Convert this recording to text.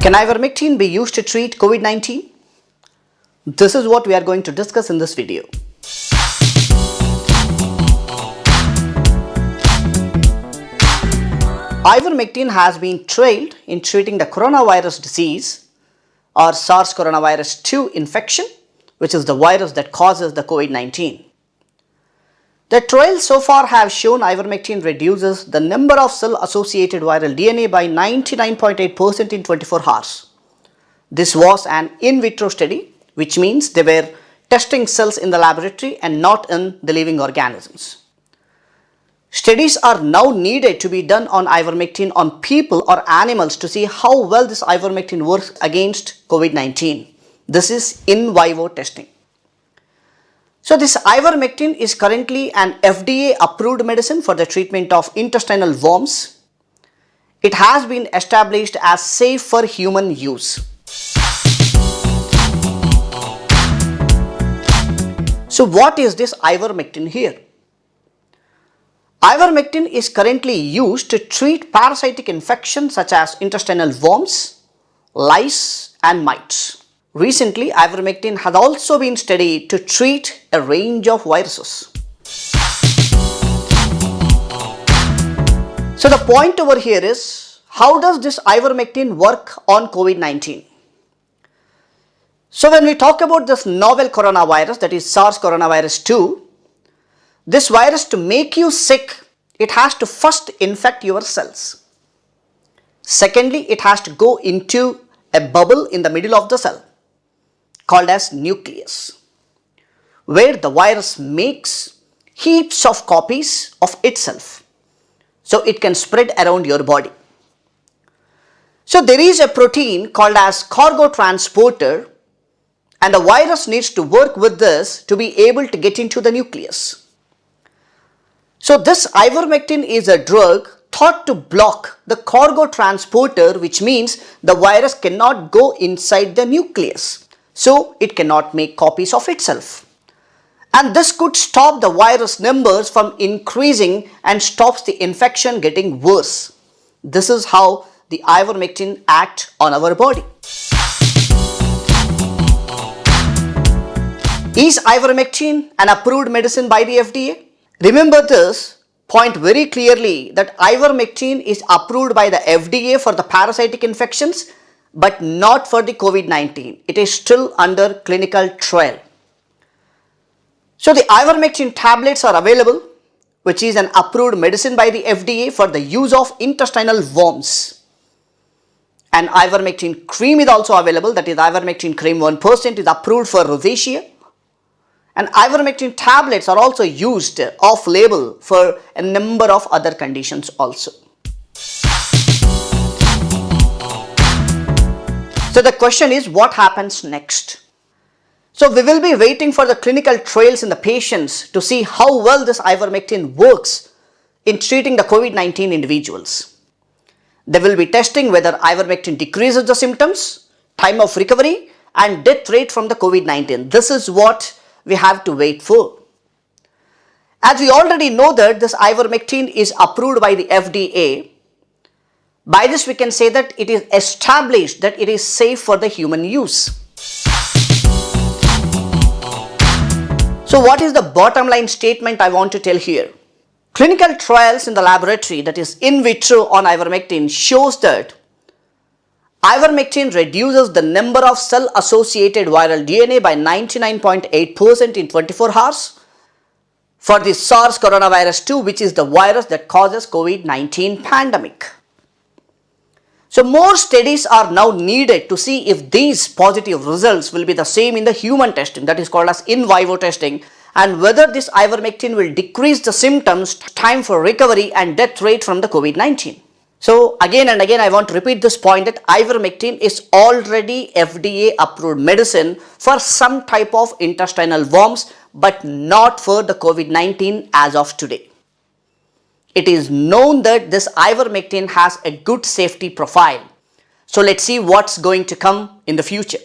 Can ivermectin be used to treat COVID-19? This is what we are going to discuss in this video. Ivermectin has been trialed in treating the coronavirus disease or SARS coronavirus 2 infection, which is the virus that causes the COVID-19. The trials so far have shown ivermectin reduces the number of cell-associated viral DNA by 99.8% in 24 hours. This was an in vitro study, which means they were testing cells in the laboratory and not in the living organisms. Studies are now needed to be done on ivermectin on people or animals to see how well this ivermectin works against COVID-19. This is in vivo testing. So this ivermectin is currently an FDA-approved medicine for the treatment of intestinal worms. It has been established as safe for human use. So what is this ivermectin here? Ivermectin is currently used to treat parasitic infections such as intestinal worms, lice and mites. Recently, ivermectin has also been studied to treat a range of viruses. So the point over here is, how does this ivermectin work on COVID-19? So when we talk about this novel coronavirus, that is SARS coronavirus 2, this virus, to make you sick, it has to first infect your cells. Secondly, it has to go into a bubble in the middle of the cell, called as nucleus, where the virus makes heaps of copies of itself, so it can spread around your body. So there is a protein called as cargo transporter, and the virus needs to work with this to be able to get into the nucleus. So this ivermectin is a drug thought to block the cargo transporter, which means the virus cannot go inside the nucleus. So it cannot make copies of itself. And this could stop the virus numbers from increasing and stops the infection getting worse. This is how the ivermectin acts on our body. Is ivermectin an approved medicine by the FDA? Remember this point very clearly, that ivermectin is approved by the FDA for the parasitic infections, but not for the COVID-19. It is still under clinical trial. So the ivermectin tablets are available, which is an approved medicine by the FDA for the use of intestinal worms. And ivermectin cream is also available, that is ivermectin cream 1% is approved for rosacea. And ivermectin tablets are also used off-label for a number of other conditions also. So the question is, what happens next? So we will be waiting for the clinical trials in the patients to see how well this ivermectin works in treating the COVID-19 individuals. They will be testing whether ivermectin decreases the symptoms, time of recovery and death rate from the COVID-19. This is what we have to wait for. As we already know that this ivermectin is approved by the FDA, by this we can say that it is established that it is safe for the human use. So what is the bottom line statement I want to tell here? Clinical trials in the laboratory, that is in vitro on ivermectin, shows that ivermectin reduces the number of cell-associated viral DNA by 99.8% in 24 hours for the SARS coronavirus 2, which is the virus that causes COVID-19 pandemic. So more studies are now needed to see if these positive results will be the same in the human testing, that is called as in vivo testing, and whether this ivermectin will decrease the symptoms, time for recovery and death rate from the COVID-19. So again and again I want to repeat this point, that ivermectin is already FDA approved medicine for some type of intestinal worms, but not for the COVID-19 as of today. It is known that this ivermectin has a good safety profile. So let's see what's going to come in the future.